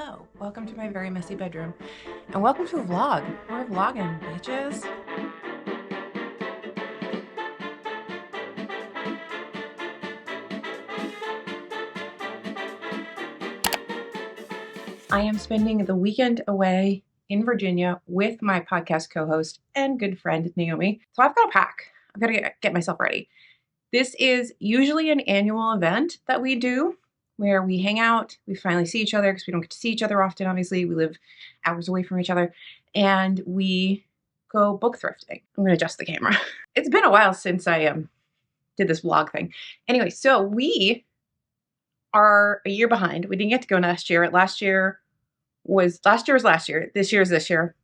Hello, welcome to my very messy bedroom, and welcome to a vlog. We're vlogging, bitches. I am spending the weekend away in Virginia with my podcast co-host and good friend, Naomi. So I've got to pack. I've got to get myself ready. This is usually an annual event that we do where we hang out. We finally see each other because we don't get to see each other often, obviously. We live hours away from each other. And we go book thrifting. I'm going to adjust the camera. It's been a while since I did this vlog thing. Anyway, so we are a year behind. We didn't get to go last year. Last year was last year. This year is this year.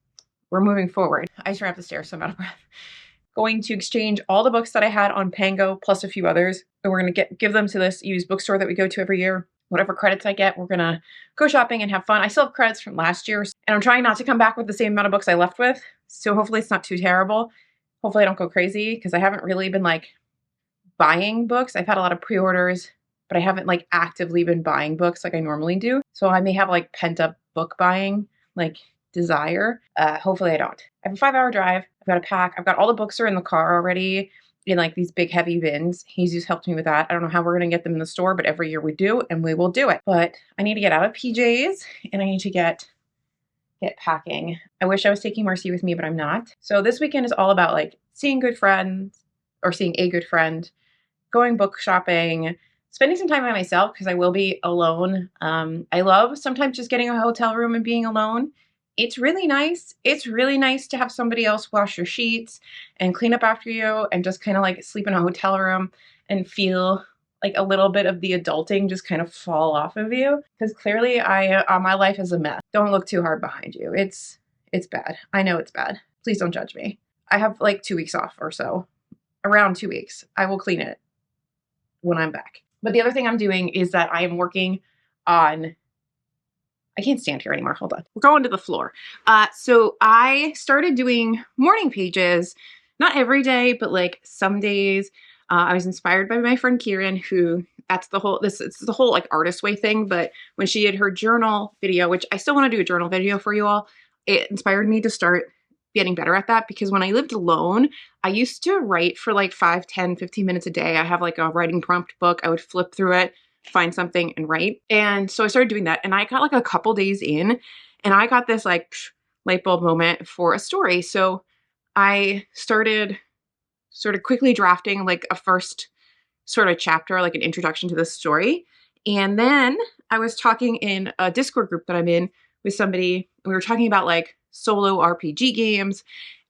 We're moving forward. I just ran up the stairs, so I'm out of breath. Going to exchange all the books that I had on Pango plus a few others. And we're going to give them to this used bookstore that we go to every year. Whatever credits I get, we're going to go shopping and have fun. I still have credits from last year. And I'm trying not to come back with the same amount of books I left with. So hopefully it's not too terrible. Hopefully I don't go crazy because I haven't really been like buying books. I've had a lot of pre-orders, but I haven't like actively been buying books like I normally do. So I may have like pent up book buying like desire. Hopefully I don't. I have a 5-hour drive. I've got to pack. I've got all the books are in the car already in like these big heavy bins. He's just helped me with that. I don't know how we're going to get them in the store, but every year we do, and we will do it. But I need to get out of PJs and I need to get packing. I wish I was taking Marcy with me, but I'm not. So this weekend is all about like seeing good friends or seeing a good friend, going book shopping, spending some time by myself because I will be alone. I love sometimes just getting a hotel room and being alone. It's really nice. It's really nice to have somebody else wash your sheets and clean up after you and just kind of like sleep in a hotel room and feel like a little bit of the adulting just kind of fall off of you. Because clearly my life is a mess. Don't look too hard behind you. It's bad. I know it's bad. Please don't judge me. I have like 2 weeks off or so. Around 2 weeks. I will clean it when I'm back. But the other thing I'm doing is that I am working on, I can't stand here anymore. Hold on. We're going to the floor. So I started doing morning pages, not every day, but like some days. I was inspired by my friend Kieran, who it's the whole like artist way thing. But when she did her journal video, which I still want to do a journal video for you all, it inspired me to start getting better at that because when I lived alone, I used to write for like 5, 10, 15 minutes a day. I have like a writing prompt book. I would flip through it, find something and write. And so I started doing that and I got like a couple days in and I got this like light bulb moment for a story. So I started sort of quickly drafting like a first sort of chapter, like an introduction to the story. And then I was talking in a Discord group that I'm in with somebody. We were talking about like solo RPG games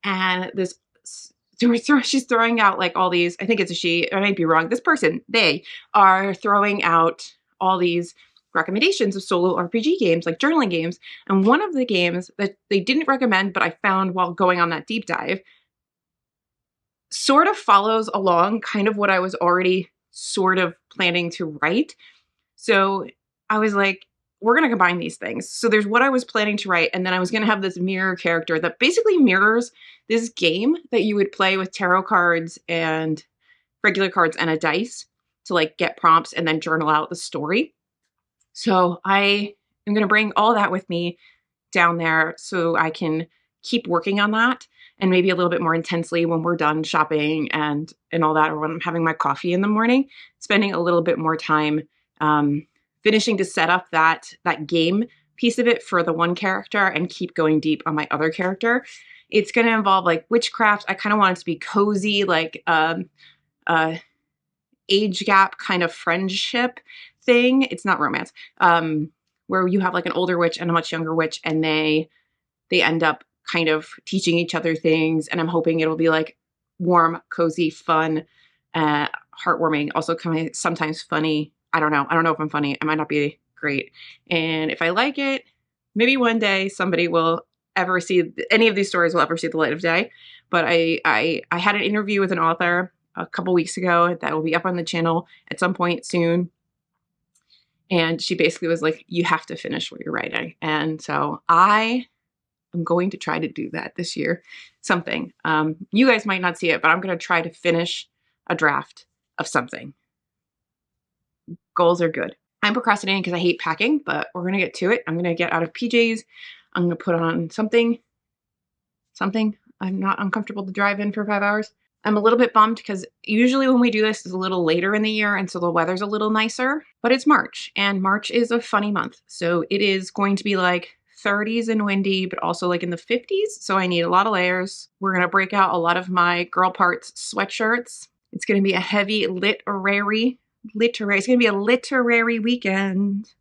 and she's throwing out like all these, I think it's a she, I might be wrong. This person, they are throwing out all these recommendations of solo RPG games, like journaling games. And one of the games that they didn't recommend, but I found while going on that deep dive, sort of follows along kind of what I was already sort of planning to write. So I was like, we're going to combine these things. So there's what I was planning to write. And then I was going to have this mirror character that basically mirrors this game that you would play with tarot cards and regular cards and a dice to like get prompts and then journal out the story. So I am going to bring all that with me down there so I can keep working on that and maybe a little bit more intensely when we're done shopping and all that, or when I'm having my coffee in the morning, spending a little bit more time finishing to set up that game piece of it for the one character and keep going deep on my other character. It's going to involve like witchcraft. I kind of want it to be cozy, like age gap kind of friendship thing. It's not romance, where you have like an older witch and a much younger witch and they end up kind of teaching each other things. And I'm hoping it'll be like warm, cozy, fun, heartwarming, also kind of sometimes funny. I don't know if I'm funny. I might not be great. And if I like it, maybe one day somebody will ever see, any of these stories will ever see the light of day. But I had an interview with an author a couple weeks ago that will be up on the channel at some point soon. And she basically was like, you have to finish what you're writing. And so I am going to try to do that this year. Something. You guys might not see it, but I'm going to try to finish a draft of something. Goals are good. I'm procrastinating because I hate packing, but we're going to get to it. I'm going to get out of PJs. I'm going to put on something I'm not uncomfortable to drive in for 5 hours. I'm a little bit bummed because usually when we do this, it's a little later in the year, and so the weather's a little nicer, but it's March, and March is a funny month. So it is going to be like 30s and windy, but also like in the 50s. So I need a lot of layers. We're going to break out a lot of my girl parts sweatshirts. It's going to be a heavy literary. It's going to be a literary weekend.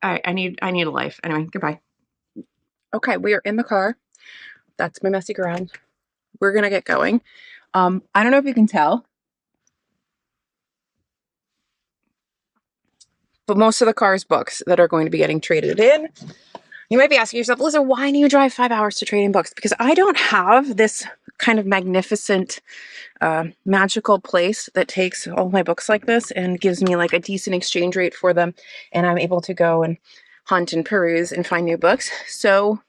I need a life. Anyway, goodbye. Okay, we are in the car. That's my messy garage. We're going to get going. I don't know if you can tell, but most of the car is books that are going to be getting traded in. You might be asking yourself, Alyssa, why do you drive 5 hours to trade in books? Because I don't have this kind of magnificent, magical place that takes all my books like this and gives me like a decent exchange rate for them. And I'm able to go and hunt and peruse and find new books. So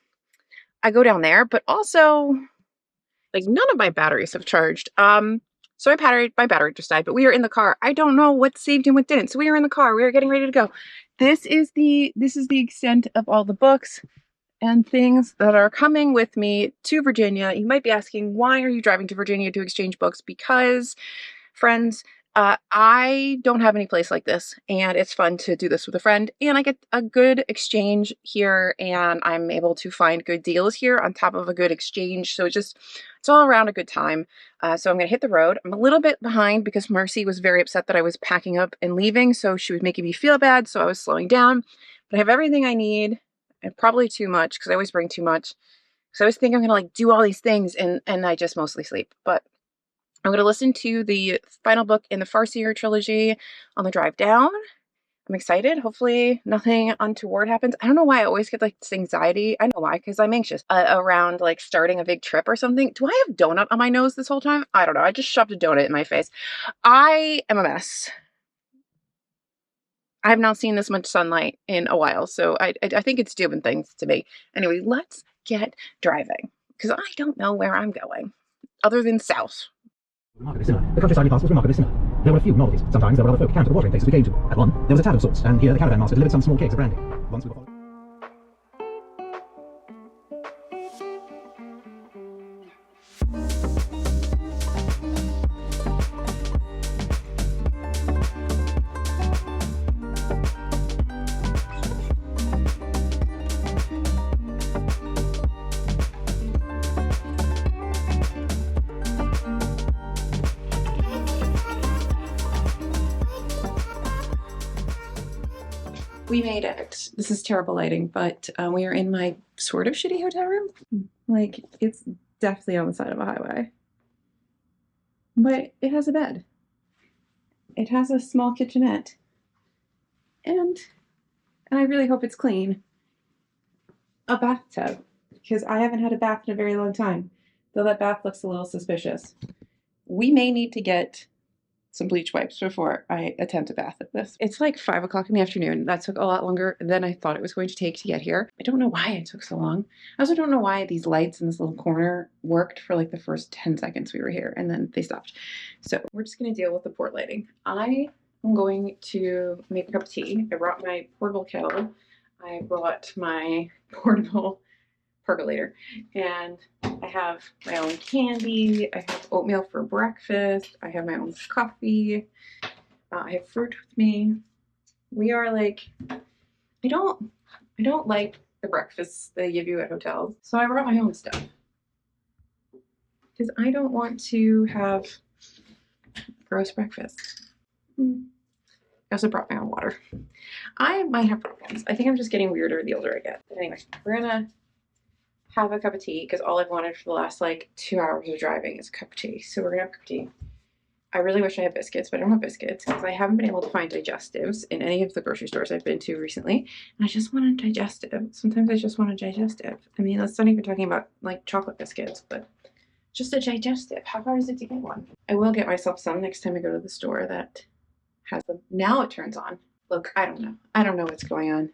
I go down there, but also like none of my batteries have charged. So my battery just died, but we are in the car. I don't know what saved and what didn't. So we are in the car. We are getting ready to go. This is the extent of all the books and things that are coming with me to Virginia. You might be asking, why are you driving to Virginia to exchange books? Because, friends, I don't have any place like this, and it's fun to do this with a friend, and I get a good exchange here, and I'm able to find good deals here on top of a good exchange. So it's all around a good time. So I'm going to hit the road. I'm a little bit behind because Marcy was very upset that I was packing up and leaving, so she was making me feel bad, so I was slowing down. But I have everything I need, and probably too much, because I always bring too much. So I was thinking I'm going to like do all these things, and I just mostly sleep. But I'm going to listen to the final book in the Farseer trilogy on the drive down. I'm excited. Hopefully nothing untoward happens. I don't know why I always get like this anxiety. I know why, because I'm anxious around like starting a big trip or something. Do I have donut on my nose this whole time? I don't know. I just shoved a donut in my face. I am a mess. I have not seen this much sunlight in a while, so I think it's doing things to me. Anyway, let's get driving, because I don't know where I'm going, other than south. Remarkably similar. The countryside we passed was remarkably similar. There were a few novelties. Sometimes there were other folk camped at the watering places we came to. At one, there was a tavern of sorts, and here the caravan master delivered some small kegs of brandy. Once we were followed. We made it. This is terrible lighting, but we are in my sort of shitty hotel room. Like, it's definitely on the side of a highway. But it has a bed. It has a small kitchenette. And I really hope it's clean. A bathtub, because I haven't had a bath in a very long time, though that bath looks a little suspicious. We may need to get some bleach wipes before I attempt a bath at this. It's like 5 o'clock in the afternoon. That took a lot longer than I thought it was going to take to get here. I don't know why it took so long. I also don't know why these lights in this little corner worked for like the first 10 seconds we were here, and then they stopped. So we're just going to deal with the poor lighting. I am going to make a cup of tea. I brought my portable kettle. I brought my portable percolator, and I have my own candy. I have oatmeal for breakfast. I have my own coffee. I have fruit with me. We are like, I don't like the breakfasts they give you at hotels, so I brought my own stuff because I don't want to have gross breakfast. I also brought my own water. I might have problems. I think I'm just getting weirder the older I get. But anyway, we're gonna have a cup of tea because all I've wanted for the last like 2 hours of driving is a cup of tea. So we're gonna have a cup of tea. I really wish I had biscuits, but I don't have biscuits because I haven't been able to find digestives in any of the grocery stores I've been to recently. And I just want a digestive. Sometimes I just want a digestive. I mean, that's not even talking about like chocolate biscuits, but just a digestive. How hard is it to get one? I will get myself some next time I go to the store that has them. Now it turns on. Look, I don't know. I don't know what's going on.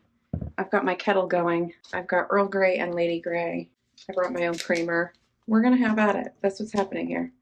I've got my kettle going. I've got Earl Grey and Lady Grey. I brought my own creamer. We're gonna have at it. That's what's happening here.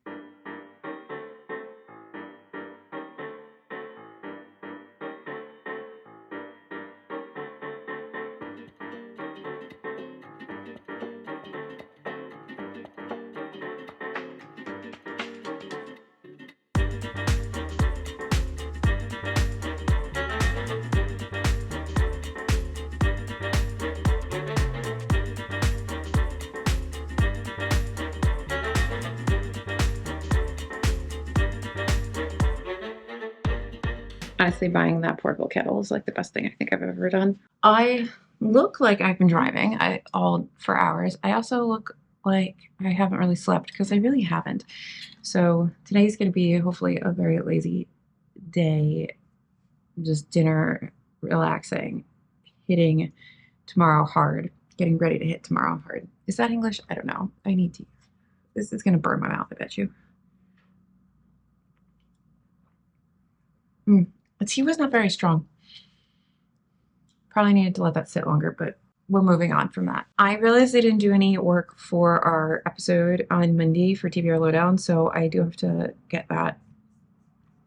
honestly, buying that portable kettle is like the best thing I think I've ever done. I look like I've been driving all for hours. I also look like I haven't really slept because I really haven't. So today's going to be hopefully a very lazy day, just dinner, relaxing, hitting tomorrow hard, getting ready to hit tomorrow hard. Is that English? I don't know. I need to. This is going to burn my mouth, I bet you. The tea was not very strong. Probably needed to let that sit longer, but we're moving on from that. I realized I didn't do any work for our episode on Monday for TBR Lowdown, so I do have to get that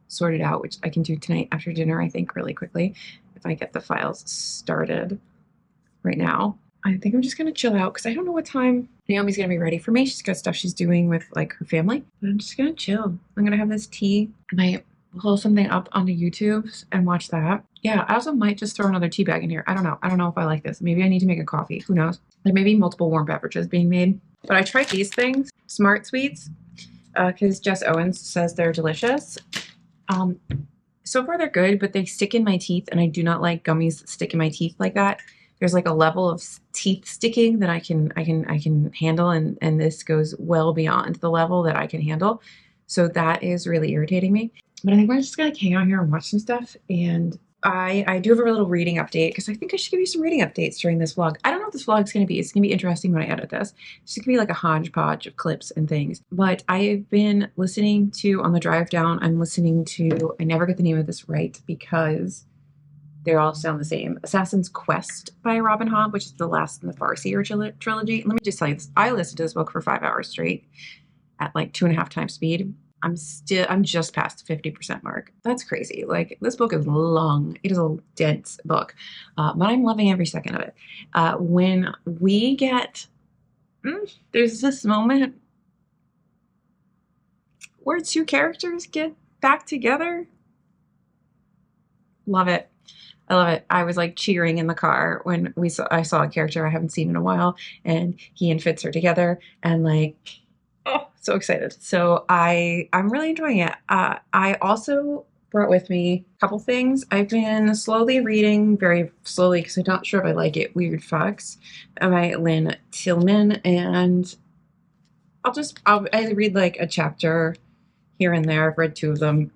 sorted out, which I can do tonight after dinner, I think, really quickly, if I get the files started right now. I think I'm just going to chill out because I don't know what time Naomi's going to be ready for me. She's got stuff she's doing with like her family. But I'm just going to chill. I'm going to have this tea. I might pull something up onto YouTube and watch that. Yeah, I also might just throw another tea bag in here. I don't know. I don't know if I like this. Maybe I need to make a coffee. Who knows? There may be multiple warm beverages being made. But I tried these things, Smart Sweets, because Jess Owens says they're delicious. So far they're good, but they stick in my teeth, and I do not like gummies that stick in my teeth like that. There's like a level of teeth sticking that I can handle, and this goes well beyond the level that I can handle. So that is really irritating me. But I think we're just gonna hang out here and watch some stuff. And I do have a little reading update because I think I should give you some reading updates during this vlog. I don't know what this vlog is going to be. It's going to be interesting when I edit this. It's going to be like a hodgepodge of clips and things. But I've been listening to, on the drive down, I'm listening to, I never get the name of this right because they all sound the same, Assassin's Quest by Robin Hobb, which is the last in the Farseer trilogy. Let me just tell you this. I listened to this book for 5 hours straight at like 2.5 times speed. I'm just past the 50% mark. That's crazy. Like, this book is long. It is a dense book, but I'm loving every second of it. When we get, there's this moment where two characters get back together. Love it. I love it. I was like cheering in the car when I saw a character I haven't seen in a while, and he and Fitz are together, and like, oh, so excited. So I'm really enjoying it. I also brought with me a couple things. I've been slowly reading, very slowly because I'm not sure if I like it, Weird Fox by Lynn Tillman. And I'll read like a chapter here and there. I've read 2 of them.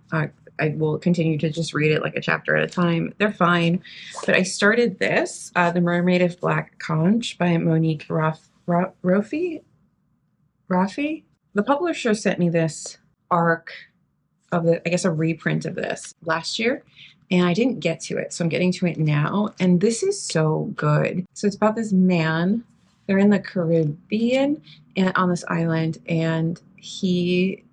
I will continue to just read it like a chapter at a time. They're fine. But I started this, The Mermaid of Black Conch by Monique Rafi. The publisher sent me this arc of I guess a reprint of this last year, and I didn't get to it, so I'm getting to it now, and this is so good. So it's about this man. They're in the Caribbean and on this island, and he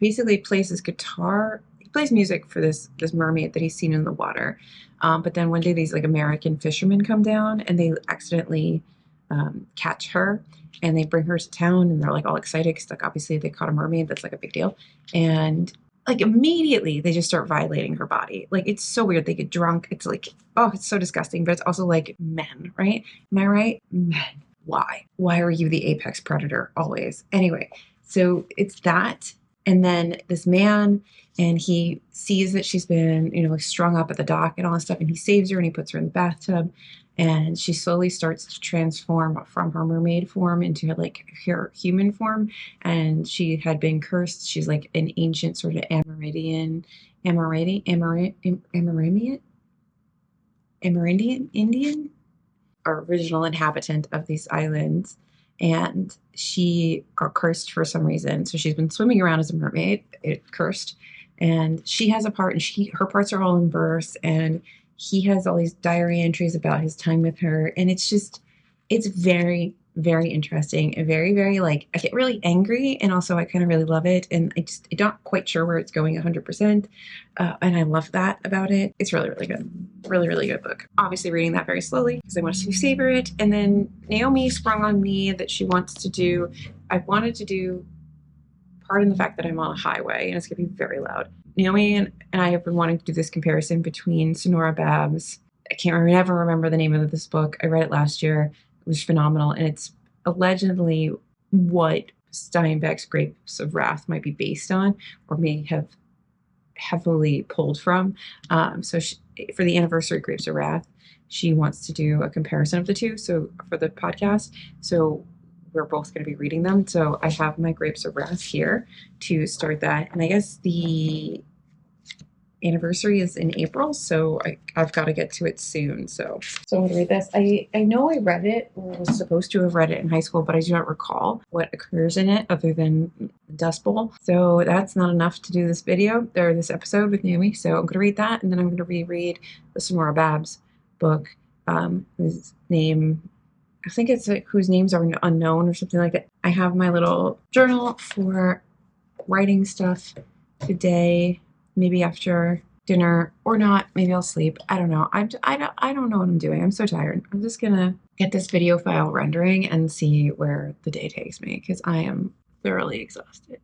basically plays his guitar. He plays music for this mermaid that he's seen in the water. But then one day these like American fishermen come down, and they accidentally catch her, and they bring her to town, and they're like all excited because like obviously they caught a mermaid. That's like a big deal. And like immediately they just start violating her body. Like, it's so weird. They get drunk. It's like, oh, it's so disgusting. But it's also like, men, right? Am I right? Men. Why? Why are you the apex predator always? Anyway, so it's that. And then this man, and he sees that she's been, like strung up at the dock and all this stuff, and he saves her and he puts her in the bathtub, and she slowly starts to transform from her mermaid form into like her human form. And she had been cursed. She's like an ancient sort of Amerindian Indian, original inhabitant of these islands. And she got cursed for some reason. So she's been swimming around as a mermaid, cursed. And she has a part, and her parts are all in verse. And he has all these diary entries about his time with her. And it's very, very interesting and very, very like, I get really angry. And also I kind of really love it. And I'm not quite sure where it's going 100%. And I love that about it. It's really, really good. Really, really good book. Obviously reading that very slowly because I wanted to savor it. And then Naomi sprung on me that I wanted to do, pardon the fact that I'm on a highway and it's going to be very loud. Naomi and I have been wanting to do this comparison between Sonora Babbs. I never remember the name of this book. I read it last year. It was phenomenal. And it's allegedly what Steinbeck's Grapes of Wrath might be based on, or may have heavily pulled from. For the anniversary Grapes of Wrath, she wants to do a comparison of the two. So for the podcast, so we're both going to be reading them. So I have my Grapes of Wrath here to start that. And I guess the anniversary is in April, so I've got to get to it soon. So I'm going to read this. I know I read it, or was supposed to have read it in high school, but I do not recall what occurs in it other than the Dust Bowl. So that's not enough to do this video, or this episode with Naomi. So I'm going to read that, and then I'm going to reread the Sonora Babs book, whose name, I think it's like whose names are unknown or something like that. I have my little journal for writing stuff today. Maybe after dinner or not. Maybe I'll sleep. I don't know. I don't know what I'm doing. I'm so tired. I'm just gonna get this video file rendering and see where the day takes me because I am thoroughly exhausted.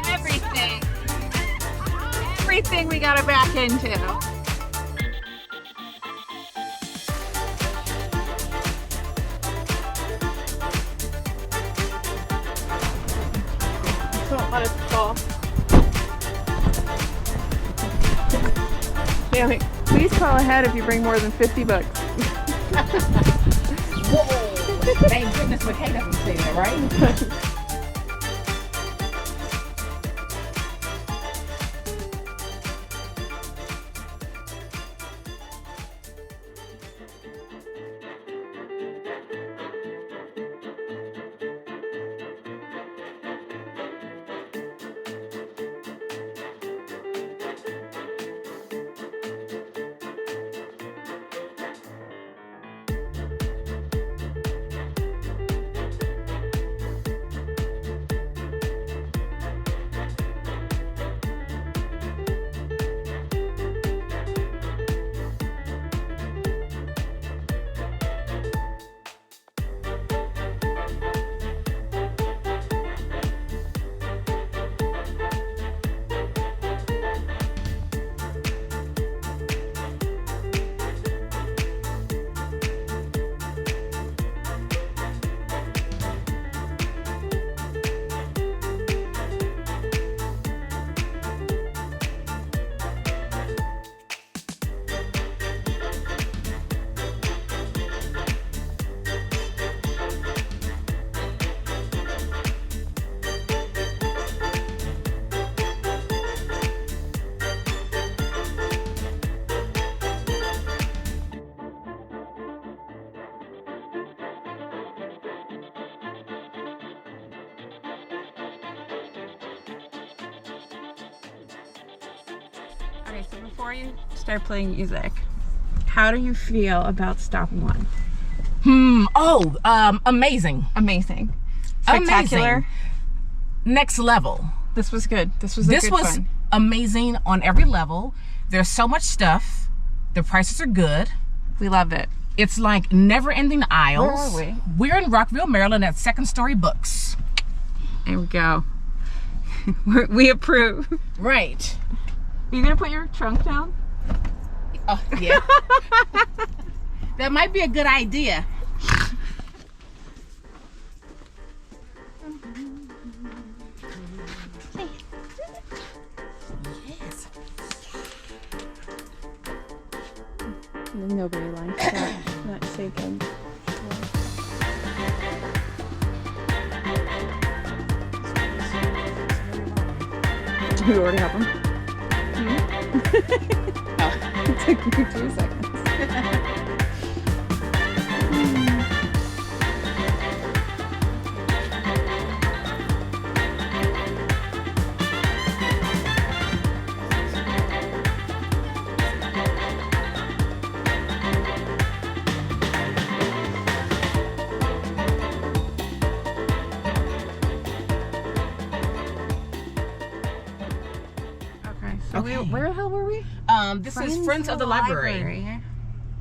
Everything. Everything we got to back into. Don't let it fall. Naomi, please call ahead if you bring more than $50. Whoa! Thank goodness McKay doesn't say that, right? Okay, so before you start playing music, how do you feel about stop one? Amazing. Amazing. Spectacular. Amazing. Next level. This was good. This was good fun. Amazing on every level. There's so much stuff The prices are good. We love it. It's like never-ending aisles. Where are we? We're in Rockville, Maryland at Second Story Books. There we go. We approve. Right. Are you gonna put your trunk down? Oh, yeah. That might be a good idea. Yes. Nobody likes that shaking. We already have them. It took me 2 seconds. Okay. Where the hell were we? This is Friends of the Library.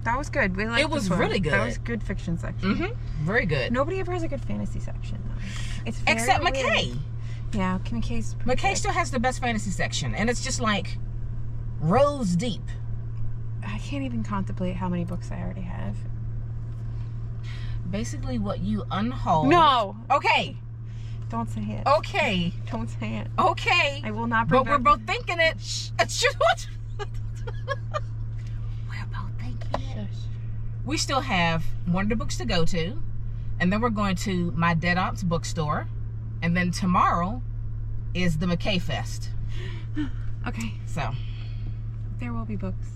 That was good. We liked It was this one. really good. That was good fiction section. Very good. Nobody ever has a good fantasy section though. It's very Except weird. McKay. Yeah, McKay's McKay still has the best fantasy section, and it's just like rows deep. I can't even contemplate how many books I already have. Basically, what you unhold. No! Okay. Don't say it. Okay. Don't say it. Okay. I will not bring But we're back- both thinking it. Shh. It's just what? We're both thinking it. We still have one of the books to go to, and then we're going to my dead aunt's bookstore, and then tomorrow is the McKay Fest. Okay, So, there will be books.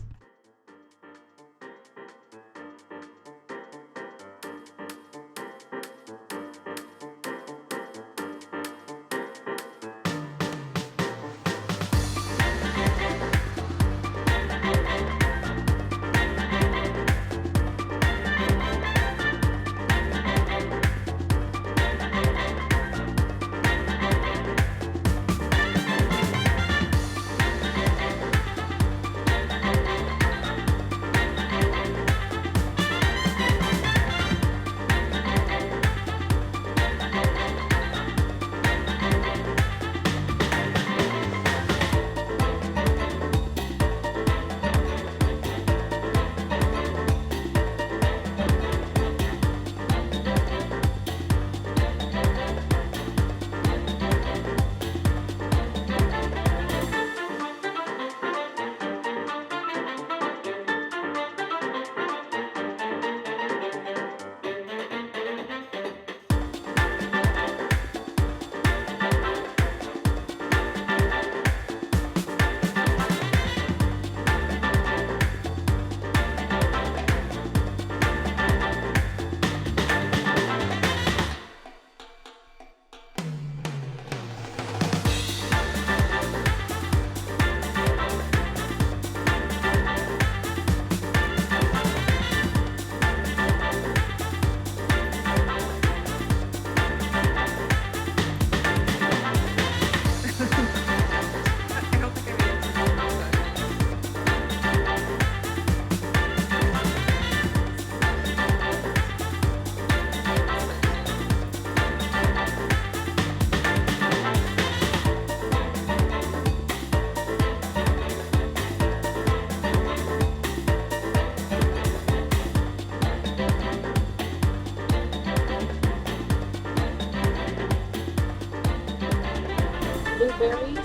blueberries,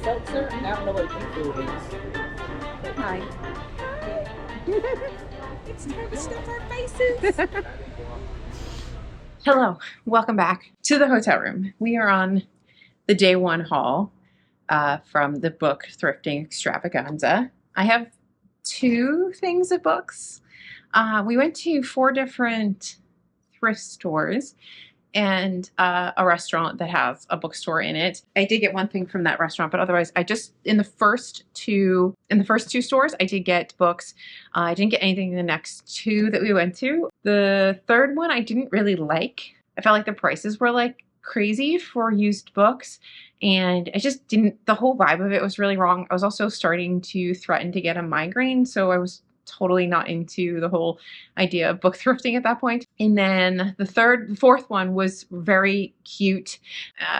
seltzer, and I don't know what drink it is. Hi. It's time to stuff our faces. Hello, welcome back to the hotel room. We are on the day one haul from the book Thrifting Extravaganza. I have two things of books. We went to 4 different thrift stores and a restaurant that has a bookstore in it. I did get one thing from that restaurant, but otherwise I just, in the first two stores, I did get books. I didn't get anything in the next 2 that we went to. The third one I didn't really like. I felt like the prices were like crazy for used books, and I just didn't, the whole vibe of it was really wrong. I was also starting to threaten to get a migraine, so I was totally not into the whole idea of book thrifting at that point. And then the fourth one was very cute,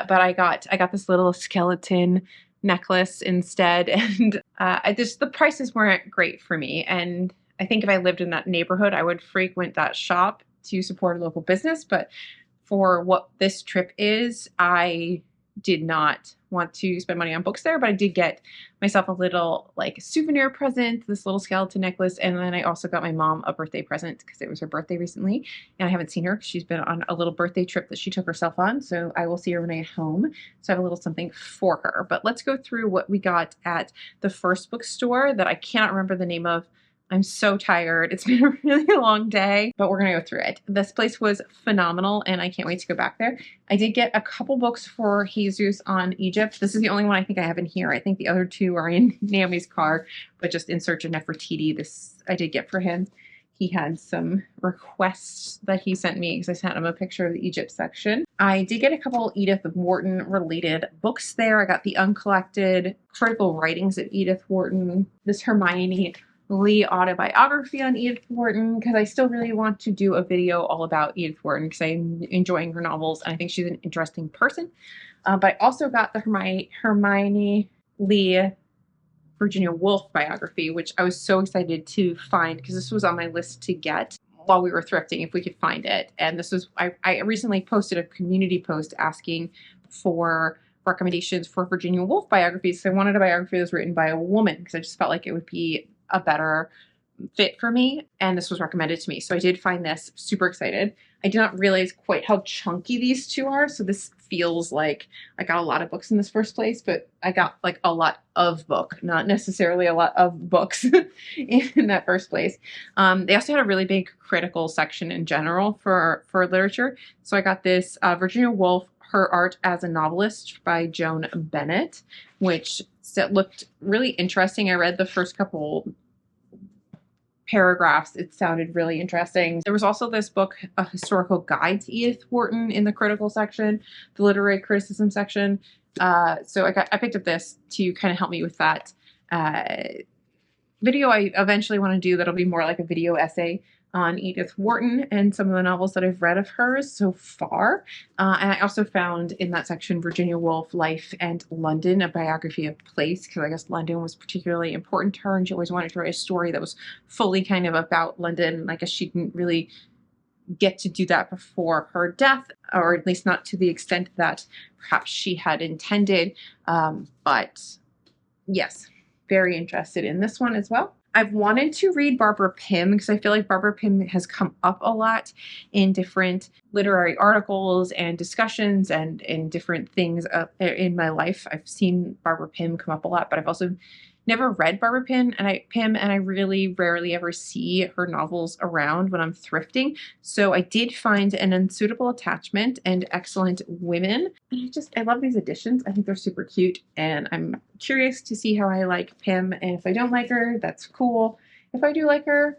but I got this little skeleton necklace instead, and the prices weren't great for me. And I think if I lived in that neighborhood, I would frequent that shop to support a local business. But for what this trip is, I did not want to spend money on books there, but I did get myself a little like souvenir present, this little skeleton necklace. And then I also got my mom a birthday present because it was her birthday recently. And I haven't seen her because she's been on a little birthday trip that she took herself on. So I will see her when I get home. So I have a little something for her. But let's go through what we got at the first bookstore that I cannot remember the name of. I'm so tired. It's been a really long day, but we're going to go through it. This place was phenomenal, and I can't wait to go back there. I did get a couple books for Jesus on Egypt. This is the only one I think I have in here. I think the other two are in Naomi's car, but just in search of Nefertiti, this I did get for him. He had some requests that he sent me because I sent him a picture of the Egypt section. I did get a couple Edith Wharton related books there. I got the uncollected critical writings of Edith Wharton, this Hermione Lee autobiography on Edith Wharton, because I still really want to do a video all about Edith Wharton because I'm enjoying her novels and I think she's an interesting person. But I also got the Hermione Lee Virginia Woolf biography, which I was so excited to find because this was on my list to get while we were thrifting if we could find it. And this was, I recently posted a community post asking for recommendations for Virginia Woolf biographies. So I wanted a biography that was written by a woman because I just felt like it would be a better fit for me, and this was recommended to me. So I did find this, super excited. I did not realize quite how chunky these two are. So this feels like I got a lot of books in this first place, but I got like a lot of book, not necessarily a lot of books in that first place. They also had a really big critical section in general for literature. So I got this Virginia Woolf, Her Art as a Novelist by Joan Bennett, which looked really interesting. I read the first couple paragraphs. It sounded really interesting. There was also this book, A Historical Guide to Edith Wharton, in the critical section, the literary criticism section. So I picked up this to kind of help me with that video I eventually want to do that'll be more like a video essay on Edith Wharton and some of the novels that I've read of hers so far. And I also found in that section Virginia Woolf, Life and London, a biography of place, because I guess London was particularly important to her and she always wanted to write a story that was fully kind of about London. And I guess she didn't really get to do that before her death, or at least not to the extent that perhaps she had intended. But yes, very interested in this one as well. I've wanted to read Barbara Pym because I feel like Barbara Pym has come up a lot in different literary articles and discussions and in different things in my life. I've seen Barbara Pym come up a lot, but I've also never read Barbara Pym, and I really rarely ever see her novels around when I'm thrifting. So I did find An Unsuitable Attachment and Excellent Women. And I love these editions. I think they're super cute, and I'm curious to see how I like Pym. And if I don't like her, that's cool. If I do like her,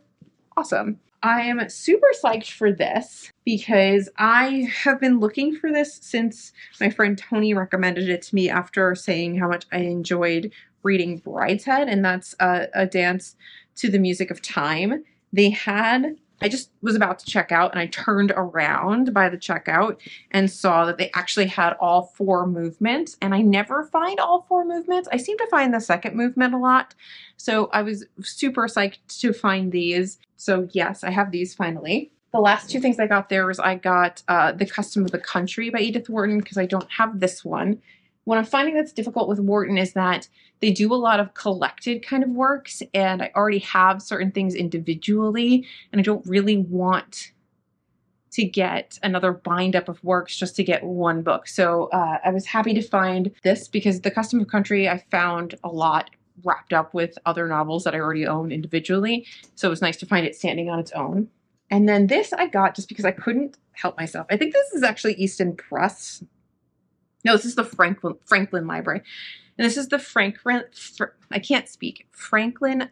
awesome. I am super psyched for this because I have been looking for this since my friend Tony recommended it to me after saying how much I enjoyed reading Brideshead, and that's a dance to the music of time. I just was about to check out and I turned around by the checkout and saw that they actually had all 4 movements, and I never find all 4 movements. I seem to find the second movement a lot. So I was super psyched to find these. So yes, I have these finally. The last 2 things I got there was I got The Custom of the Country by Edith Wharton because I don't have this one. What I'm finding that's difficult with Wharton is that they do a lot of collected kind of works, and I already have certain things individually, and I don't really want to get another bind up of works just to get one book. So I was happy to find this because The Custom of Country I found a lot wrapped up with other novels that I already own individually. So it was nice to find it standing on its own. And then this I got just because I couldn't help myself. I think this is actually Easton Press. No, this is the Franklin Library. And this is the Franklin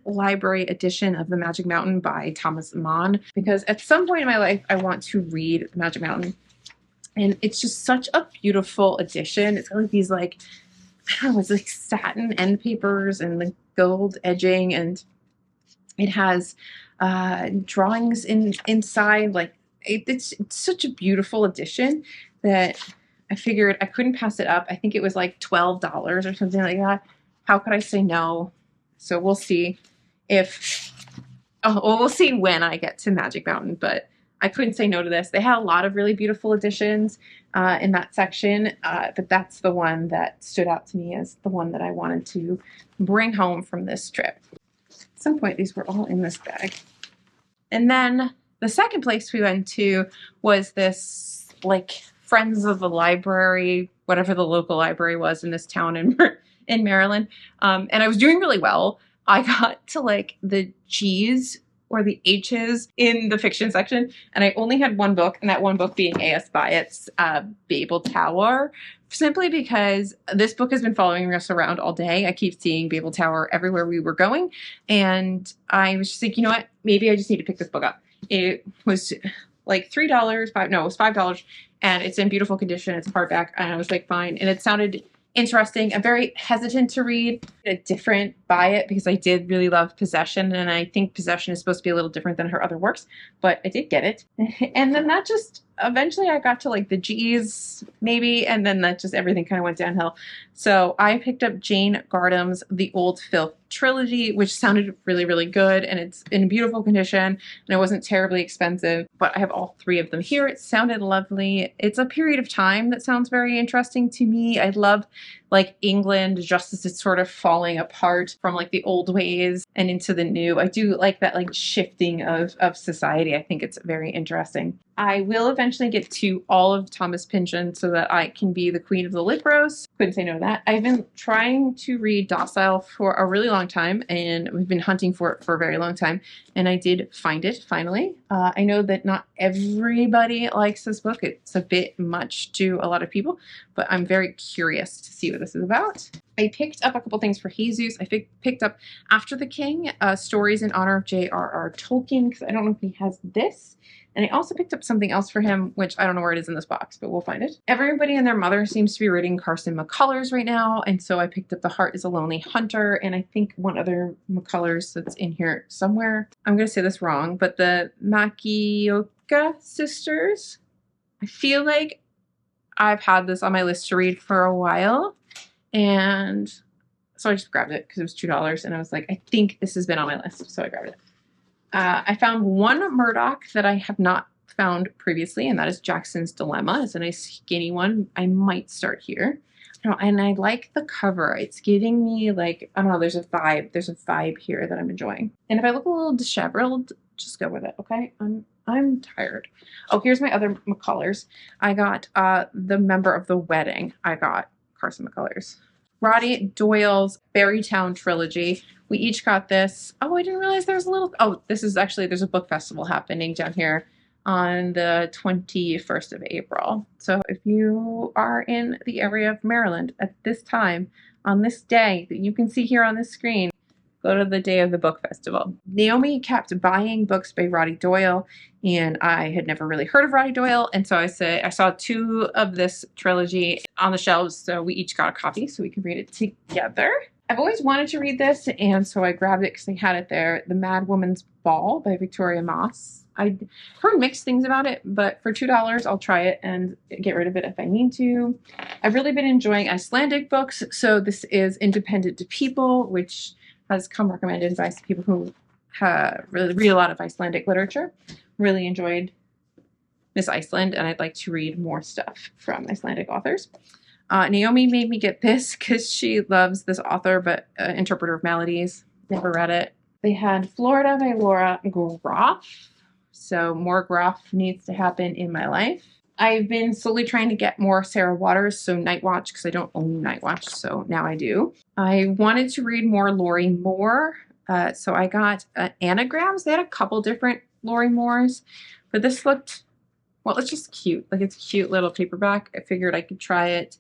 Library edition of The Magic Mountain by Thomas Mann. Because at some point in my life, I want to read The Magic Mountain. And it's just such a beautiful edition. It's got like these like, I don't know, it's like satin end papers and the gold edging. And It has drawings inside. Like it's such a beautiful edition that I figured I couldn't pass it up. I think it was like $12 or something like that. How could I say no? So we'll see we'll see when I get to Magic Mountain, but I couldn't say no to this. They had a lot of really beautiful editions in that section, but that's the one that stood out to me as the one that I wanted to bring home from this trip. At some point, these were all in this bag. And then the second place we went to was this like Friends of the Library, whatever the local library was in this town in Maryland. And I was doing really well. I got to like the G's or the H's in the fiction section, and I only had one book, and that one book being A.S. Byatt's Babel Tower, simply because this book has been following us around all day. I keep seeing Babel Tower everywhere we were going, and I was just like, you know what? Maybe I just need to pick this book up. It was like $3, it was $5, and it's in beautiful condition. It's hardback, and I was like, fine. And it sounded interesting. I'm very hesitant to read a different Byatt because I did really love Possession, and I think Possession is supposed to be a little different than her other works, but I did get it. And then that just, eventually I got to like the G's maybe, and then that just everything kind of went downhill. So I picked up Jane Gardam's The Old Filth trilogy, which sounded really, really good, and it's in beautiful condition, and it wasn't terribly expensive, but I have all three of them here. It sounded lovely. It's a period of time that sounds very interesting to me. I love like England just as it's sort of falling apart from like the old ways and into the new. I do like that like shifting of society. I think it's very interesting. I will eventually get to all of Thomas Pynchon so that I can be the queen of the lip rose. Couldn't say no to that. I've been trying to read Docile for a really long time, and we've been hunting for it for a very long time, and I did find it finally. I know that not everybody likes this book. It's a bit much to a lot of people, but I'm very curious to see what this is about. I picked up a couple things for Jesus. I picked up After the King, Stories in Honor of J.R.R. Tolkien, because I don't know if he has this. And I also picked up something else for him, which I don't know where it is in this box, but we'll find it. Everybody and their mother seems to be reading Carson McCullers right now, and so I picked up The Heart is a Lonely Hunter, and I think one other McCullers that's in here somewhere. I'm going to say this wrong, but the Makioka sisters. I feel like I've had this on my list to read for a while, and so I just grabbed it because it was $2, and I was like, I think this has been on my list, so I grabbed it. I found one Murdoch that I have not found previously, and that is Jackson's Dilemma. It's a nice skinny one. I might start here. And I like the cover. It's giving me like, I don't know, there's a vibe. There's a vibe here that I'm enjoying. And if I look a little disheveled, just go with it, okay? I'm tired. Oh, here's my other McCullers. I got The Member of the Wedding. I got Carson McCullers. Roddy Doyle's Berrytown trilogy. We each got this. Oh, I didn't realize there was a little... Oh, this is actually... There's a book festival happening down here on the 21st of April. So if you are in the area of Maryland at this time, on this day that you can see here on this screen, go to the day of the book festival. Naomi kept buying books by Roddy Doyle, and I had never really heard of Roddy Doyle, and so I saw two of this trilogy on the shelves, so we each got a copy so we can read it together. I've always wanted to read this, and so I grabbed it because they had it there. The Mad Woman's Ball by Victoria Moss. I heard mixed things about it, but for $2, I'll try it and get rid of it if I need to. I've really been enjoying Icelandic books, so this is Independent to People, which has come recommended by people who really read a lot of Icelandic literature. Really enjoyed Miss Iceland, and I'd like to read more stuff from Icelandic authors. Naomi made me get this because she loves this author, but Interpreter of Maladies. Never read it. They had Florida by Laura Groff. So more Groff needs to happen in my life. I've been slowly trying to get more Sarah Waters, so Night Watch, because I don't own Night Watch, so now I do. I wanted to read more Lori Moore, so I got Anagrams. They had a couple different Lori Moores, but this looked, well, it's just cute. Like, it's a cute little paperback. I figured I could try it,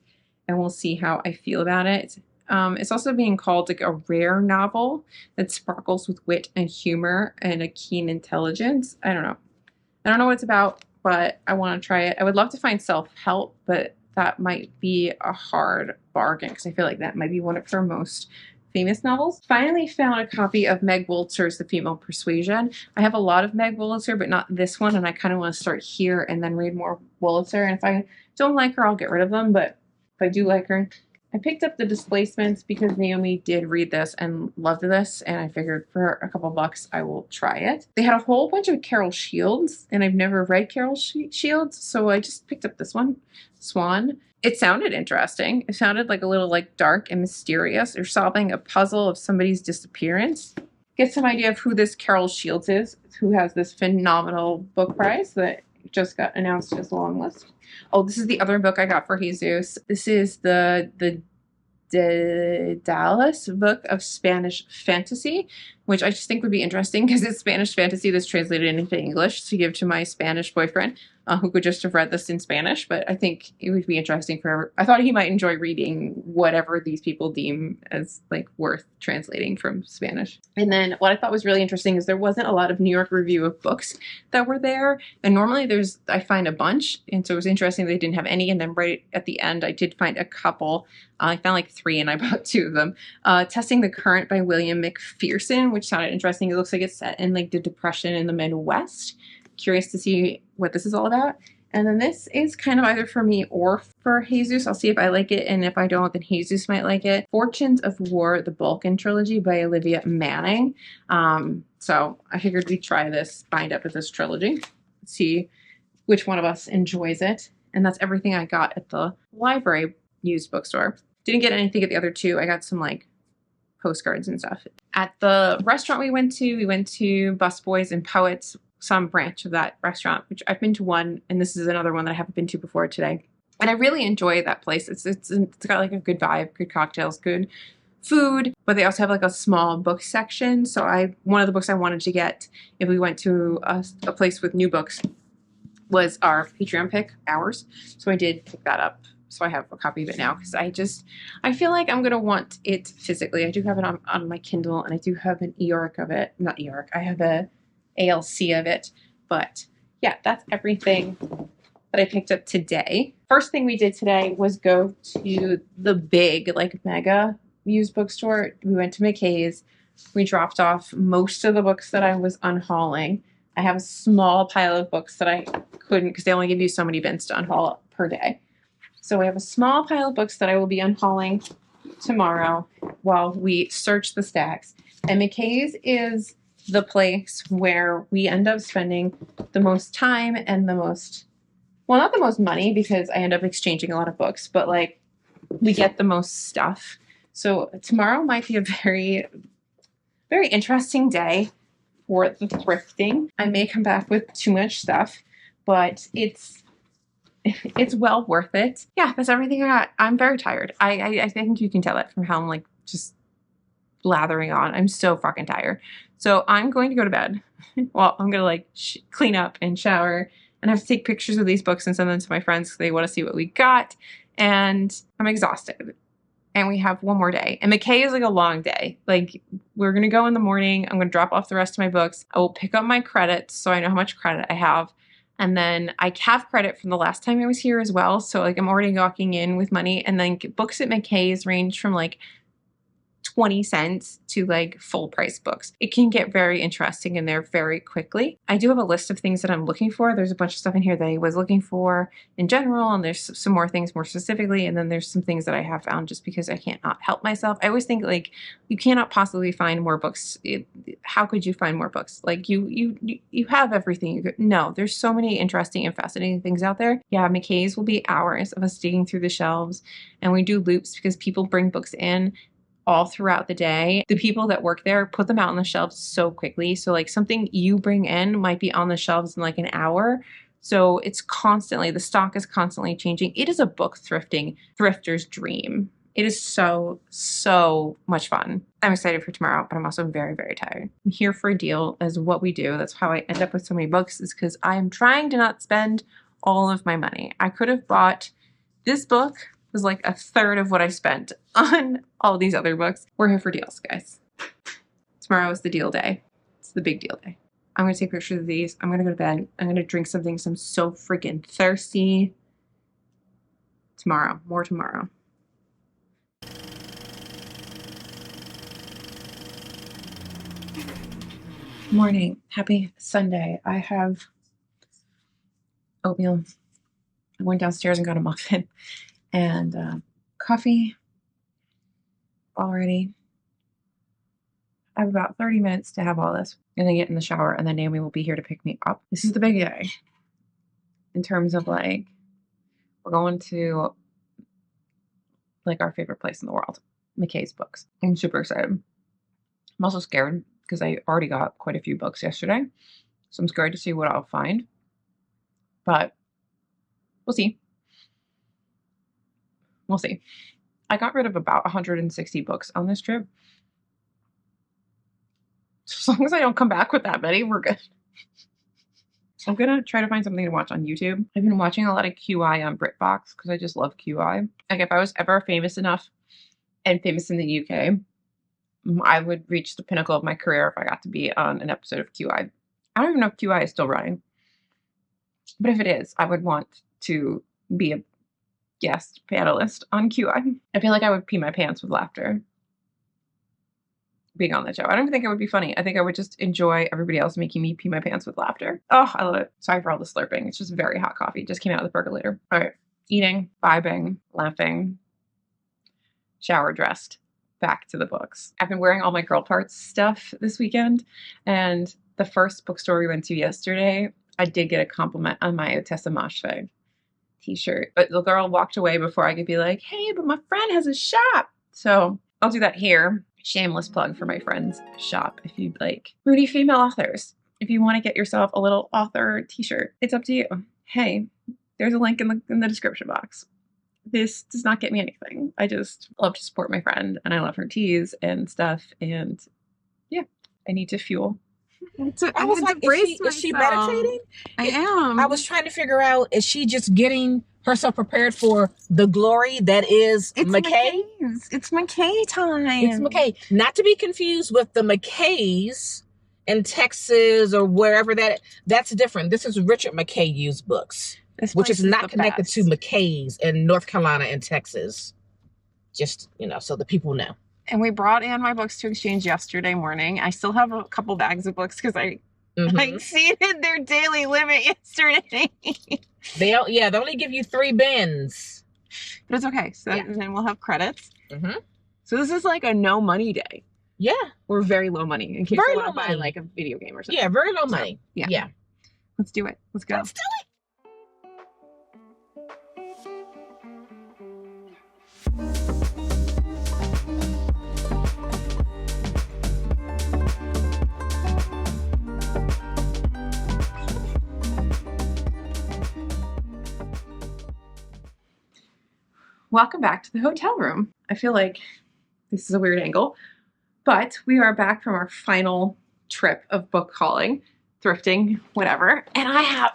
and we'll see how I feel about it. It's also being called like a rare novel that sparkles with wit and humor and a keen intelligence. I don't know what it's about, but I want to try it. I would love to find self-help, but that might be a hard bargain because I feel like that might be one of her most famous novels. Finally found a copy of Meg Woltzer's The Female Persuasion. I have a lot of Meg Wolitzer, but not this one, and I kind of want to start here and then read more Wolitzer. And if I don't like her, I'll get rid of them, but if I do like her... I picked up The Displacements because Naomi did read this and loved this, and I figured for a couple bucks I will try it. They had a whole bunch of Carol Shields, and I've never read Carol Shields, so I just picked up this one, Swan. It sounded interesting. It sounded like a little like dark and mysterious. They're solving a puzzle of somebody's disappearance. Get some idea of who this Carol Shields is, who has this phenomenal book prize that just got announced as a long list. Oh, this is the other book I got for Jesus. This is the Dallas book of Spanish fantasy, which I just think would be interesting because it's Spanish fantasy that's translated into English to give to my Spanish boyfriend, who could just have read this in Spanish. But I think it would be interesting for... I thought he might enjoy reading whatever these people deem as like worth translating from Spanish. And then what I thought was really interesting is there wasn't a lot of New York Review of Books that were there. And normally I find a bunch. And so it was interesting they didn't have any. And then right at the end, I did find a couple. I found like 3 and I bought 2 of them. Testing the Current by William McPherson, which sounded interesting. It looks like it's set in like the Depression in the Midwest. Curious to see what this is all about. And then this is kind of either for me or for Jesus. I'll see if I like it, and if I don't, then Jesus might like it. Fortunes of War, the Balkan Trilogy by Olivia Manning. So I figured we'd try this, bind up with this trilogy, see which one of us enjoys it. And that's everything I got at the library used bookstore. Didn't get anything at the other 2. I got some like postcards and stuff. At the restaurant we went to Busboys and Poets, some branch of that restaurant, which I've been to one, and this is another one that I haven't been to before today. And I really enjoy that place. It's got like a good vibe, good cocktails, good food, but they also have like a small book section. So one of the books I wanted to get if we went to a place with new books was our Patreon pick, ours. So I did pick that up. So I have a copy of it now because I feel like I'm going to want it physically. I do have it on my Kindle, and I do have an e-arc of it. Not e-arc. I have a ALC of it. But yeah, that's everything that I picked up today. First thing we did today was go to the big, like mega used bookstore. We went to McKay's. We dropped off most of the books that I was unhauling. I have a small pile of books that I couldn't, because they only give you so many bins to unhaul per day. So I have a small pile of books that I will be unhauling tomorrow while we search the stacks. And McKay's is the place where we end up spending the most time and the most, well, not the most money, because I end up exchanging a lot of books, but like we get the most stuff. So tomorrow might be a very, very interesting day for the thrifting. I may come back with too much stuff, but it's well worth it. Yeah, that's everything I got. I'm very tired. I think you can tell that from how I'm like just blathering on. I'm so fucking tired. So I'm going to go to bed. Well, I'm going to like clean up and shower, and I have to take pictures of these books and send them to my friends because they want to see what we got. And I'm exhausted. And we have one more day. And McKay is like a long day. Like, we're going to go in the morning. I'm going to drop off the rest of my books. I will pick up my credits so I know how much credit I have. And then I have credit from the last time I was here as well. So like I'm already walking in with money. And then books at McKay's range from like 20 cents to like full price books. It can get very interesting in there very quickly. I do have a list of things that I'm looking for. There's a bunch of stuff in here that I was looking for in general, and there's some more things more specifically, and then there's some things that I have found just because I can't not help myself. I always think like you cannot possibly find more books. How could you find more books? Like you have everything. No, there's so many interesting and fascinating things out there. Yeah, McKay's will be hours of us digging through the shelves, and we do loops because people bring books in all throughout the day. The people that work there put them out on the shelves so quickly. So like something you bring in might be on the shelves in like an hour. So it's constantly, the stock is constantly changing. It is a book thrifter's dream. It is so, so much fun. I'm excited for tomorrow, but I'm also very, very tired. I'm here for a deal as what we do. That's how I end up with so many books, is because I am trying to not spend all of my money. I could have bought this book. Was like a third of what I spent on all these other books. We're here for deals, guys. Tomorrow is the deal day. It's the big deal day. I'm going to take pictures of these. I'm going to go to bed. I'm going to drink something because I'm so freaking thirsty. Tomorrow. More tomorrow. Morning. Happy Sunday. I have oatmeal. I went downstairs and got a muffin and coffee already. I have about 30 minutes to have all this and then get in the shower, and then Naomi will be here to pick me up. This is the big day in terms of like, we're going to like our favorite place in the world, McKay's Books. I'm super excited. I'm also scared because I already got quite a few books yesterday. So I'm scared to see what I'll find. But we'll see. We'll see. I got rid of about 160 books on this trip. As long as I don't come back with that many, we're good. I'm going to try to find something to watch on YouTube. I've been watching a lot of QI on BritBox because I just love QI. Like if I was ever famous enough and famous in the UK, I would reach the pinnacle of my career if I got to be on an episode of QI. I don't even know if QI is still running. But if it is, I would want to be a guest panelist on QI. I feel like I would pee my pants with laughter being on that show. I don't even think it would be funny. I think I would just enjoy everybody else making me pee my pants with laughter. Oh, I love it. Sorry for all the slurping. It's just very hot coffee. It just came out of the percolator. All right. Eating, vibing, laughing, shower dressed, back to the books. I've been wearing all my girl parts stuff this weekend, and the first bookstore we went to yesterday, I did get a compliment on my Otessa Moshfegh t-shirt, but the girl walked away before I could be like, hey, but my friend has a shop. So I'll do that here. Shameless plug for my friend's shop. If you'd like moody female authors, if you want to get yourself a little author t-shirt, it's up to you. Hey, there's a link in the description box. This does not get me anything. I just love to support my friend, and I love her teas and stuff. And yeah, I need to fuel. I was like, is she meditating? I am. I was trying to figure out, is she just getting herself prepared for the glory that is McKay? It's McKay time. It's McKay. Not to be confused with the McKays in Texas or wherever that's different. This is Richard McKay used books, which is not connected to McKay's in North Carolina and Texas. Just, so the people know. And we brought in my books to exchange yesterday morning. I still have a couple bags of books because I exceeded their daily limit yesterday. They only give you 3 bins. But it's okay. So then we'll have credits. Mm-hmm. So this is like a no money day. Yeah. Or very low money in case you want to buy like a video game or something. Yeah, very low money. Yeah. Let's do it. Let's go. Let's do it. Welcome back to the hotel room. I feel like this is a weird angle, but we are back from our final trip of book hauling, thrifting, whatever, and I have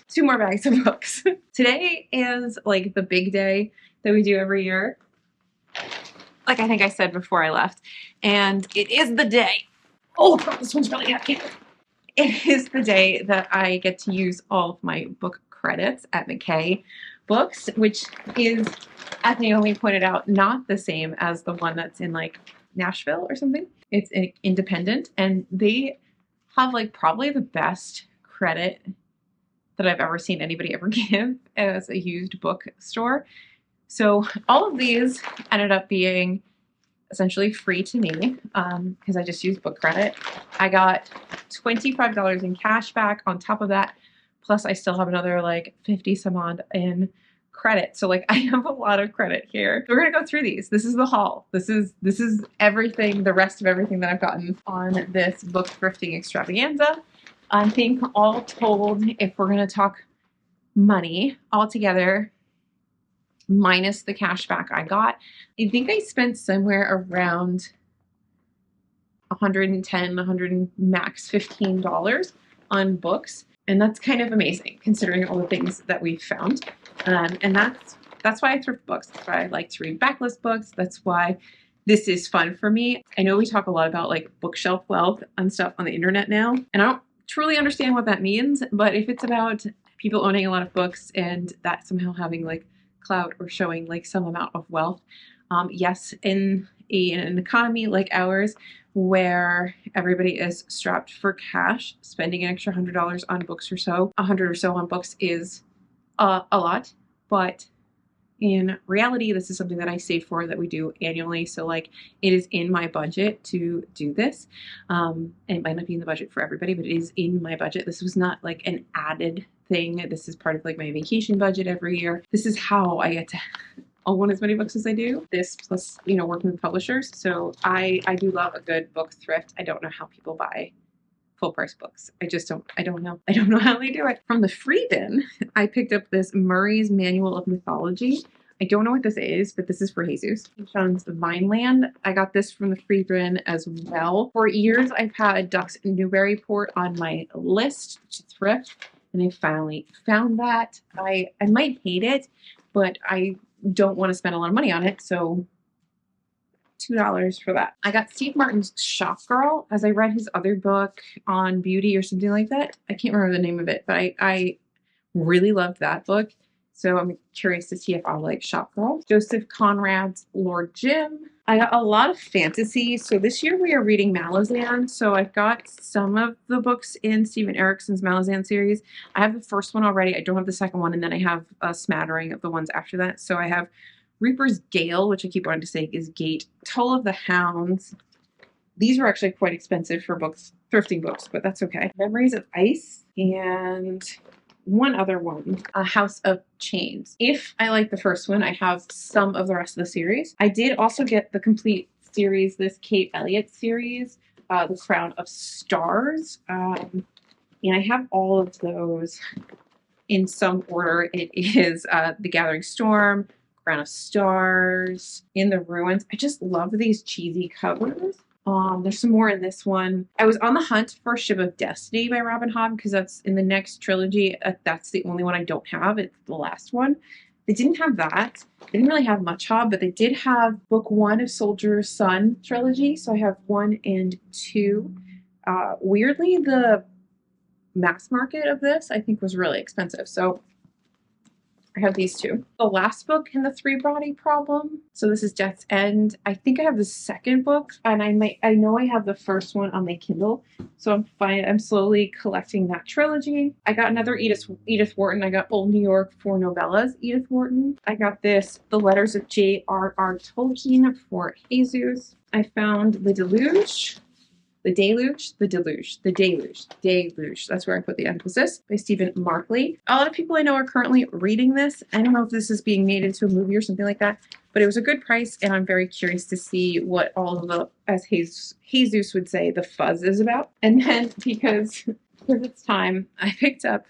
2 more bags of books. Today is like the big day that we do every year, like I think I said before I left, and it is the day. Oh God, this one's really heavy. It is the day that I get to use all of my book credits at McKay Books, which is, as Naomi pointed out, not the same as the one that's in like Nashville or something. It's independent, and they have like probably the best credit that I've ever seen anybody ever give as a used bookstore. So all of these ended up being essentially free to me because I just used book credit. I got $25 in cash back on top of that. Plus I still have another like 50 some odd in credit. So like I have a lot of credit here. We're going to go through these. This is the haul. This is everything, the rest of everything that I've gotten on this book thrifting extravaganza. I think all told, if we're going to talk money altogether, minus the cash back I got, I think I spent somewhere around $110, max $15 on books. And that's kind of amazing considering all the things that we've found. And that's why I thrift books. That's why I like to read backlist books. That's why this is fun for me. I know we talk a lot about like bookshelf wealth and stuff on the internet now, and I don't truly understand what that means, but if it's about people owning a lot of books and that somehow having like clout or showing like some amount of wealth, yes, in an economy like ours, where everybody is strapped for cash, spending an extra $100 on books or so, $100 or so on books is a lot, but in reality, this is something that I save for, that we do annually. So like, it is in my budget to do this. It might not be in the budget for everybody, but it is in my budget. This was not like an added thing. This is part of like my vacation budget every year. This is how I get to own as many books as I do. This plus, working with publishers. So I do love a good book thrift. I don't know how people buy full price books. I don't know. I don't know how they do it. From the free bin, I picked up this Murray's Manual of Mythology. I don't know what this is, but this is for Jesus. Sean's Vineland. I got this from the free bin as well. For years, I've had Ducks Newburyport on my list to thrift, and I finally found that. I might hate it, but I don't want to spend a lot of money on it, so $2 for that. I got Steve Martin's Shop Girl, as I read his other book on beauty or something like that. I can't remember the name of it, but I really loved that book. So I'm curious to see if I'll like Shop Girl. Joseph Conrad's Lord Jim. I got a lot of fantasy. So this year we are reading Malazan. So I've got some of the books in Stephen Erickson's Malazan series. I have the first one already. I don't have the second one. And then I have a smattering of the ones after that. So I have Reaper's Gale, which I keep wanting to say is Gate. Toll of the Hounds. These were actually quite expensive for books, thrifting books, but that's okay. Memories of Ice, and one other one, A House of Chains. If I like the first one, I have some of the rest of the series. I did also get the complete series, this Kate Elliott series, The Crown of Stars. And I have all of those in some order. It is The Gathering Storm, Crown of Stars, In the Ruins. I just love these cheesy covers. There's some more in this one. I was on the hunt for Ship of Destiny by Robin Hobb because that's in the next trilogy. That's the only one I don't have. It's the last one. They didn't have that. They didn't really have much Hobb, but they did have book 1 of Soldier's Son trilogy. So I have 1 and 2. Weirdly, the mass market of this I think was really expensive. So I have these two. The last book in the 3-body problem. So this is Death's End. I think I have the second book, and I know I have the first one on my Kindle. So I'm fine. I'm slowly collecting that trilogy. I got another Edith Wharton. I got Old New York 4 novellas, Edith Wharton. I got this, The Letters of J.R.R. Tolkien for Jesus. I found The Deluge. The Deluge. That's where I put the emphasis, by Stephen Markley. A lot of people I know are currently reading this. I don't know if this is being made into a movie or something like that, but it was a good price, and I'm very curious to see what all of the, as Jesus would say, the fuzz is about. And then because it's time, I picked up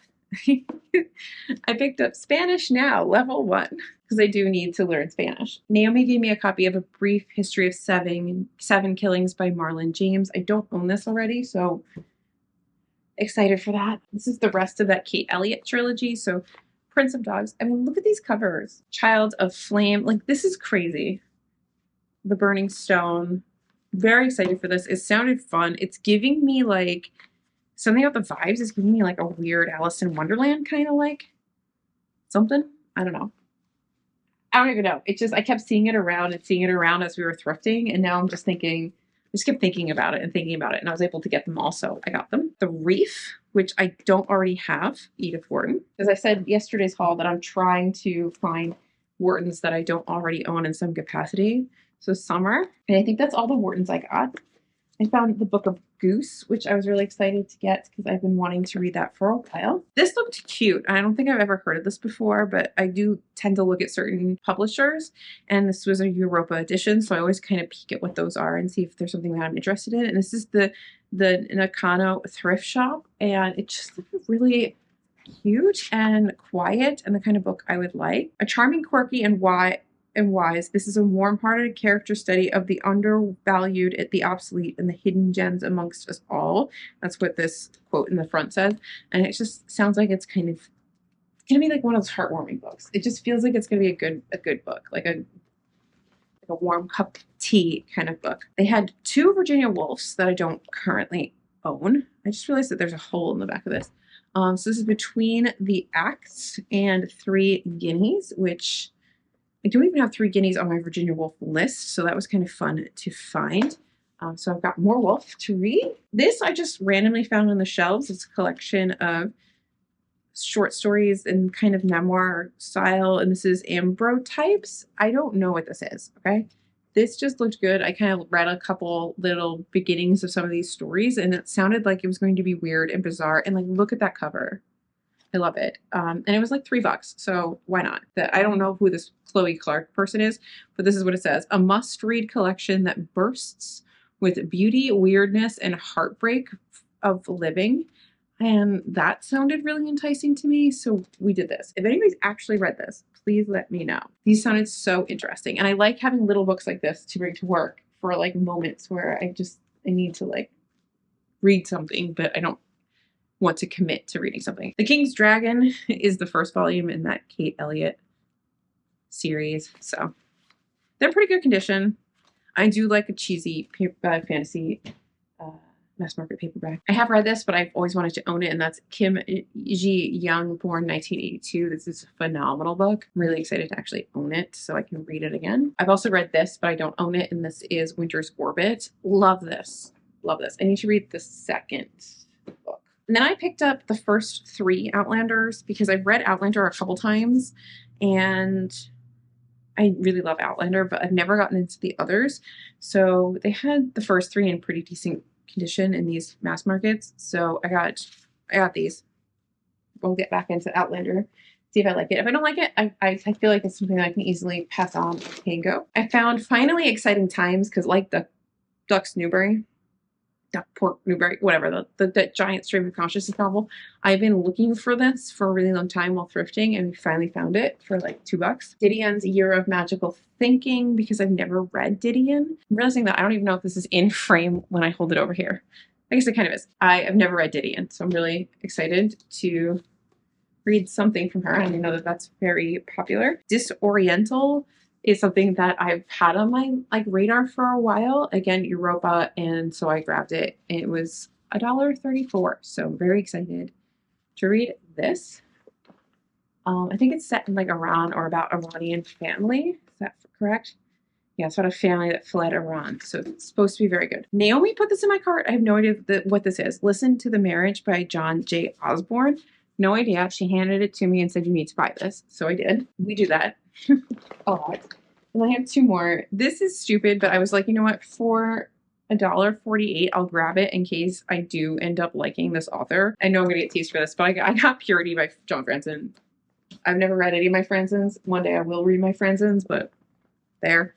Spanish Now, level 1, because I do need to learn Spanish. Naomi gave me a copy of A Brief History of Seven Killings by Marlon James. I don't own this already, so excited for that. This is the rest of that Kate Elliott trilogy. So Prince of Dogs. I mean, look at these covers. Child of Flame. Like, this is crazy. The Burning Stone. Very excited for this. It sounded fun. It's giving me like something about the vibes is giving me like a weird Alice in Wonderland kind of like something. I don't know. I don't even know. It just, I kept seeing it around as we were thrifting. And now I'm just thinking, I just kept thinking about it. And I was able to get them all. So I got them. The Reef, which I don't already have, Edith Wharton. As I said yesterday's haul, that I'm trying to find Whartons that I don't already own in some capacity. So Summer. And I think that's all the Whartons I got. I found the Book of Goose, which I was really excited to get because I've been wanting to read that for a while. This looked cute. I don't think I've ever heard of this before, but I do tend to look at certain publishers, and this was a Europa edition, so I always kind of peek at what those are and see if there's something that I'm interested in. And this is the Nakano thrift shop, and it just looked really cute and quiet and the kind of book I would like. A charming, quirky, and wise, this is a warm-hearted character study of the undervalued, the obsolete, and the hidden gems amongst us all. That's what this quote in the front says. And it just sounds like it's kind of going to be like one of those heartwarming books. It just feels like it's going to be a good book, like a warm cup of tea kind of book. They had 2 Virginia Woolfs that I don't currently own. I just realized that there's a hole in the back of this. So this is Between the Acts and 3 Guineas, which I don't even have 3 Guineas on my Virginia Woolf list, so that was kind of fun to find. So I've got more Woolf to read. This I just randomly found on the shelves. It's a collection of short stories in kind of memoir style, and this is ambrotypes. I don't know what this is, okay? This just looked good. I kind of read a couple little beginnings of some of these stories, and it sounded like it was going to be weird and bizarre. And like, look at that cover. I love it. And it was like $3, so why not? I don't know who this Chloe Clark person is, but this is what it says. A must-read collection that bursts with beauty, weirdness, and heartbreak of living. And that sounded really enticing to me, so we did this. If anybody's actually read this, please let me know. These sounded so interesting, and I like having little books like this to bring to work for like moments where I need to like read something, but I don't want to commit to reading something. The King's Dragon is the first volume in that Kate Elliott series, so they're pretty good condition. I do like a cheesy fantasy mass market paperback. I have read this, but I've always wanted to own it, and that's Kim Ji Young, born 1982. This is a phenomenal book. I'm really excited to actually own it so I can read it again. I've also read this, but I don't own it, and this is Winter's Orbit. Love this. Love this. I need to read the second book. And then I picked up the first 3 Outlanders because I've read Outlander a couple times, and I really love Outlander, but I've never gotten into the others. So they had the first 3 in pretty decent condition in these mass markets. So I got these. We'll get back into Outlander, see if I like it. If I don't like it, I feel like it's something I can easily pass on and go. I found Finally Exciting Times because like the Pork Newberry, whatever, the giant stream of consciousness novel. I've been looking for this for a really long time while thrifting, and we finally found it for like $2. Didion's Year of Magical Thinking, because I've never read Didion. I'm realizing that I don't even know if this is in frame when I hold it over here. I guess it kind of is. I have never read Didion, so I'm really excited to read something from her. I know that that's very popular. Disoriental is something that I've had on my like radar for a while. Again, Europa, and so I grabbed it. It was $1.34, so very excited to read this. I think it's set in like Iran or about Iranian family. Is that correct? Yeah, it's about a family that fled Iran, so it's supposed to be very good. Naomi put this in my cart. I have no idea what this is. Listen to the Marriage by John J. Osborne. No idea. She handed it to me and said, you need to buy this. So I did. We do that a lot. And I have 2 more. This is stupid, but I was like, you know what? For $1.48, I'll grab it in case I do end up liking this author. I know I'm going to get teased for this, but I got Purity by John Franzen. I've never read any of my Franzens. One day I will read my Franzens, but there.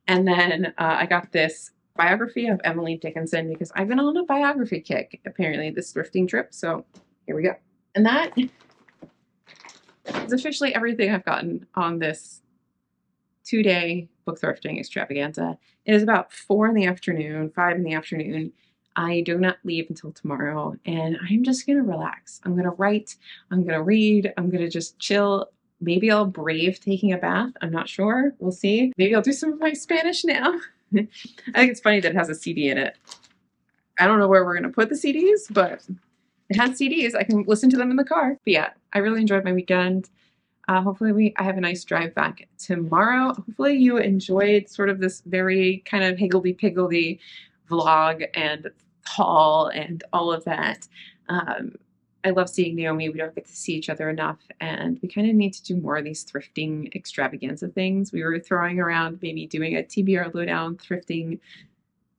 And then I got this biography of Emily Dickinson because I've been on a biography kick, apparently, this thrifting trip. So here we go. And that is officially everything I've gotten on this 2-day book thrifting extravaganza. It is about 4 in the afternoon, 5 in the afternoon. I do not leave until tomorrow, and I'm just going to relax. I'm going to write. I'm going to read. I'm going to just chill. Maybe I'll brave taking a bath. I'm not sure. We'll see. Maybe I'll do some of my Spanish now. I think it's funny that it has a CD in it. I don't know where we're going to put the CDs, but it has CDs. I can listen to them in the car. But yeah, I really enjoyed my weekend. Hopefully I have a nice drive back tomorrow. Hopefully you enjoyed sort of this very kind of higgledy-piggledy vlog and haul and all of that. I love seeing Naomi. We don't get to see each other enough, and we kind of need to do more of these thrifting extravaganza things. We were throwing around maybe doing a TBR lowdown thrifting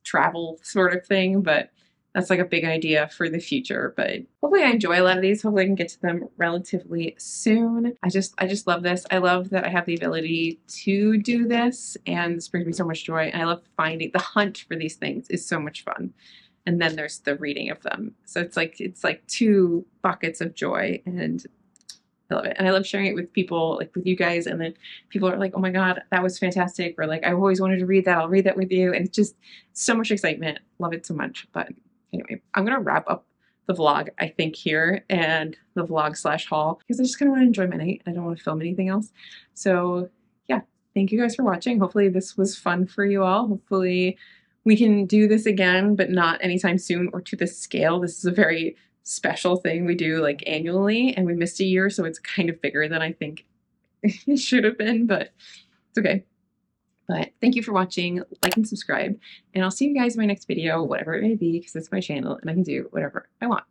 travel sort of thing, but that's like a big idea for the future. But hopefully I enjoy a lot of these. Hopefully I can get to them relatively soon. I just love this. I love that I have the ability to do this, and this brings me so much joy. And I love finding the hunt for these things is so much fun. And then there's the reading of them. So it's like 2 buckets of joy, and I love it. And I love sharing it with people, like with you guys. And then people are like, oh my God, that was fantastic. Or like, I always wanted to read that. I'll read that with you. And it's just so much excitement. Love it so much. But anyway, I'm going to wrap up the vlog, I think, here, and the vlog/haul, because I just kind of want to enjoy my night. I don't want to film anything else. So yeah, thank you guys for watching. Hopefully this was fun for you all. Hopefully we can do this again, but not anytime soon or to this scale. This is a very special thing we do like annually, and we missed a year, so it's kind of bigger than I think it should have been, but it's It's okay. But thank you for watching, like and subscribe, and I'll see you guys in my next video, whatever it may be, because it's my channel and I can do whatever I want.